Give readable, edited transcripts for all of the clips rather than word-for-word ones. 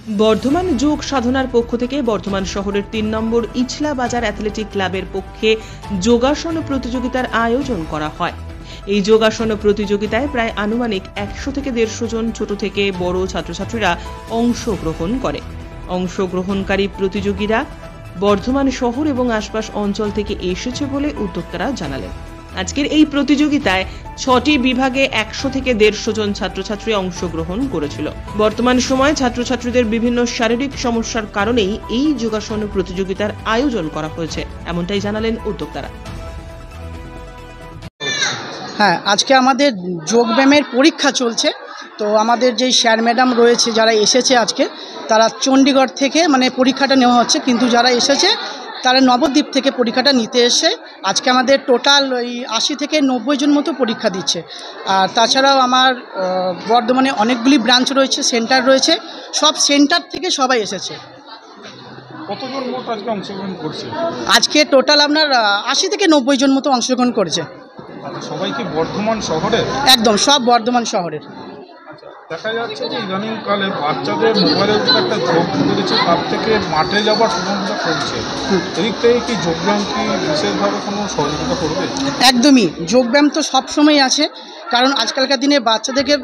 বর্ধমান যোগ সাধনার পক্ষ থেকে বর্ধমান শহরের ৩ নম্বর ইছলা বাজার অ্যাথলেটিক ক্লাবের পক্ষে যোগাসন প্রতিযোগিতার আয়োজন করা হয়। এই যোগাসন প্রতিযোগিতায় প্রায় আনুমানিক ১০০ থেকে ১৫০ জন ছোট থেকে বড় ছাত্রছাত্রীরা অংশগ্রহণ করে। অংশগ্রহণকারী প্রতিযোগীরা বর্ধমান শহর এবং আশপাশ অঞ্চল থেকে এসেছে বলে উদ্যোক্তারা জানালেন। আজকের এই প্রতিযোগিতায় ৬টি বিভাগে ১০০ থেকে ১৫০ জন ছাত্রছাত্রী অংশগ্রহণ করেছিল। বর্তমান সময়ে ছাত্রছাত্রীদের বিভিন্ন শারীরিক সমস্যার কারণেই এই যোগাসন প্রতিযোগিতার আয়োজন করা হয়েছে, এমনটাই জানালেন উদ্যোক্তারা। হ্যাঁ, আজকে আমাদের যোগব্যায়ামের পরীক্ষা চলছে। তো আমাদের যেই স্যার ম্যাডাম রয়েছে যারা এসেছে আজকে, তারা চণ্ডীগড় থেকে পরীক্ষাটা নেওয়া হচ্ছে, কিন্তু যারা এসেছে তারা নবদ্বীপ থেকে পরীক্ষাটা নিতে এসে আজকে আমাদের টোটাল ওই ৮০ থেকে ৯০ জন মতো পরীক্ষা দিচ্ছে। আর তাছাড়াও আমার বর্ধমানে অনেকগুলি ব্রাঞ্চ রয়েছে, সেন্টার রয়েছে, সব সেন্টার থেকে সবাই এসেছে। কতজন মোট আজকে অংশগ্রহণ করছে? আজকে টোটাল আপনার ৮০ থেকে ৯০ জন মতো অংশগ্রহণ করেছে। সবাই কি বর্ধমান শহরে? একদম সব বর্ধমান শহরের। দেখা যাচ্ছে যে ইদানিংকালে বাচ্চাদের মোবাইলের উপর একটা ঝোঁক ধরেছে, তার থেকে মাঠে যাওয়ার প্রবণতা কমছে। এদিক থেকে কি যোগব্যায়াম কি বিশেষভাবে কোনো সহযোগিতা করবে? একদমই, যোগব্যায়াম তো সবসময় আছে, কারণ আজকালকার দিনে বাচ্চাদেরকে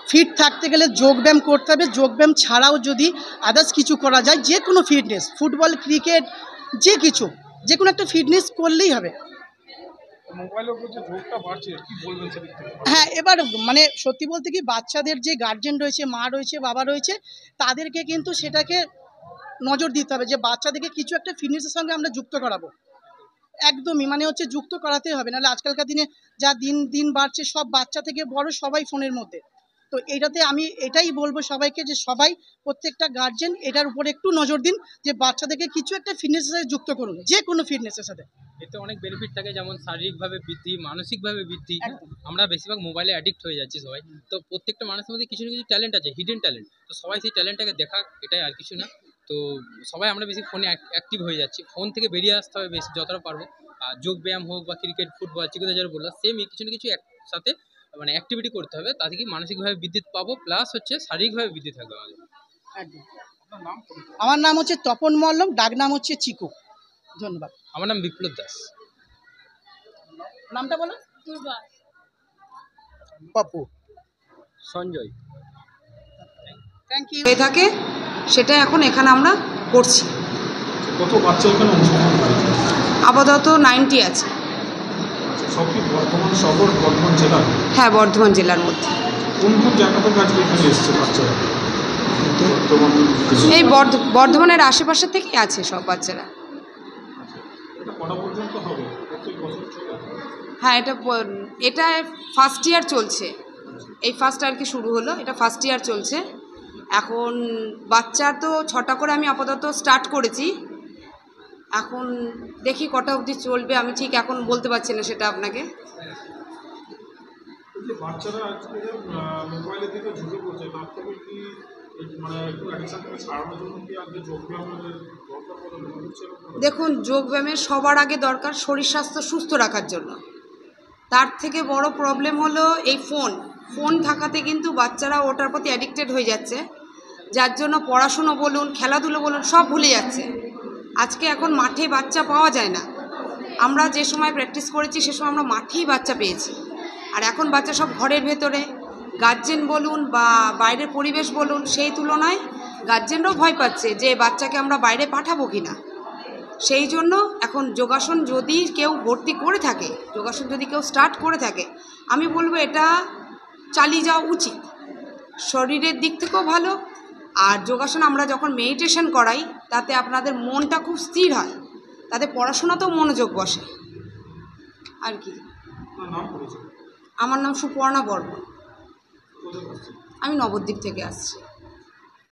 ফিট থাকতে গেলে যোগব্যায়াম করতে হবে। যোগব্যায়াম ছাড়াও যদি আদার্স কিছু করা যায়, যে কোনো ফিটনেস, ফুটবল, ক্রিকেট, যে কোনো একটা ফিটনেস করলেই হবে। মোবাইলের উপর যে ঝোঁকটা বাড়ছে, কি বলবেন সেদিক থেকে? হ্যাঁ, এবার সত্যি বলতে কি, বাচ্চাদের যে গার্জেন রয়েছে, মা রয়েছে, বাবা রয়েছে, তাদেরকে কিন্তু সেটাকে নজর দিতে হবে যে বাচ্চাদেরকে কিছু একটা ফিটনেসের সঙ্গে আমরা যুক্ত করাবো। একদমই যুক্ত করাতেই হবে, নাহলে আজকালকার দিনে যা দিন দিন বাড়ছে, সব বাচ্চা থেকে বড় সবাই ফোনের মধ্যে। তো এইটাতে আমি এটাই বলবো সবাইকে যে সবাই, প্রত্যেকটা গার্জেন এটার উপরে একটু নজর দিন যে বাচ্চাদেরকে কিছু একটা ফিটনেসের সাথে যুক্ত করুন, যে কোনো ফিটনেসের সাথে। এতে অনেক বেনিফিট থাকে, যেমন শারীরিকভাবে বৃদ্ধি, মানসিকভাবে বৃদ্ধি। আমরা বেশিরভাগ মোবাইলে অ্যাডিক্ট হয়ে যাচ্ছি সবাই। তো প্রত্যেকটা মানুষের মধ্যে কিছু না কিছু ট্যালেন্ট আছে, হিডেন ট্যালেন্ট। তো সবাই সেই ট্যালেন্টটাকে দেখা, এটাই আর কিছু না। তো সবাই আমরা বেশি ফোনে অ্যাক্টিভ হয়ে যাচ্ছি, ফোন থেকে বেরিয়ে আসতে হবে বেশি যতটা পারবো। আর যোগব্যায়াম হোক বা ক্রিকেট, ফুটবল, চিকিৎসা যারা বললো, সেমই কিছু না কিছু একসাথে অ্যাক্টিভিটি করতে হবে, তাতে কি মানসিকভাবে বৃদ্ধি পাবো, প্লাস শারীরিকভাবে বৃদ্ধি থাকবে আমাদের। একদম। আমার নাম হচ্ছে তপন মল্লম, ডাক নাম হচ্ছে চিকু। ধন্যবাদ। আমার নাম বিপ্লব দাস। নামটা বলো। পাপু। সঞ্জয়। Thank you. হয়ে থাকে, সেটা এখন এখানে আমরা করছি। কত বাচ্চা এখানে অংশগ্রহণ করেছে? আপাতত 90 আছে। সব কি বর্ধমান শহর, বর্ধমান জেলা? হ্যাঁ, বর্ধমান জেলার মধ্যে। কোন কোন জায়গা থেকে আজকে এখানে এসছে বাচ্চারা? এই বর্ধমানের আশেপাশে থেকেই আছে সব বাচ্চারা। এটা কটা পর্যন্ত হবে? প্রত্যেক বছর চলে? হ্যাঁ, এটা ফার্স্ট ইয়ার চলছে। এই ফার্স্ট আর কি শুরু হলো, এটা ফার্স্ট ইয়ার চলছে। এখন বাচ্চা তো 6টা করে আমি আপাতত স্টার্ট করেছি। এখন দেখি কটা অবধি চলবে, আমি ঠিক এখন বলতে পারছি না সেটা আপনাকে। বাচ্চারা আজকে মোবাইলের দিকে ঝুঁকে পড়ছে, তার থেকে কি একটু অ্যাডিকশন থেকে ছাড়ানোর জন্য কি আজকে যোগব্যায়ামের দরকার বলে মনে হচ্ছে? দেখুন, যোগব্যায়ামের সবার আগে দরকার শরীর স্বাস্থ্য সুস্থ রাখার জন্য। তার থেকে বড় প্রবলেম হলো এই ফোন থাকাতে কিন্তু বাচ্চারা ওটার প্রতি অ্যাডিক্টেড হয়ে যাচ্ছে, যার জন্য পড়াশুনো বলুন, খেলাধুলো বলুন, সব ভুলে যাচ্ছে। আজকে এখন মাঠে বাচ্চা পাওয়া যায় না। আমরা যে সময় প্র্যাকটিস করেছি সে সময় আমরা মাঠেই বাচ্চা পেয়েছি। আর এখন বাচ্চা সব ঘরের ভেতরে, গার্জেন বলুন বা বাইরের পরিবেশ বলুন, সেই তুলনায় গার্জেনরাও ভয় পাচ্ছে যে বাচ্চাকে আমরা বাইরে পাঠাবো কি না। সেই জন্য এখন যোগাসন যদি কেউ ভর্তি করে থাকে, যোগাসন যদি কেউ স্টার্ট করে থাকে, আমি বলবো এটা চালিয়ে যাওয়া উচিত। শরীরের দিক থেকেও ভালো, আর যোগাসন আমরা যখন মেডিটেশন করাই তাতে আপনাদের মনটা খুব স্থির হয়, তাতে পড়াশোনাতেও মনোযোগ বসে আর কি। আমার নাম সুপর্ণা বর্মন, আমি নবদ্বীপ থেকে আসছি।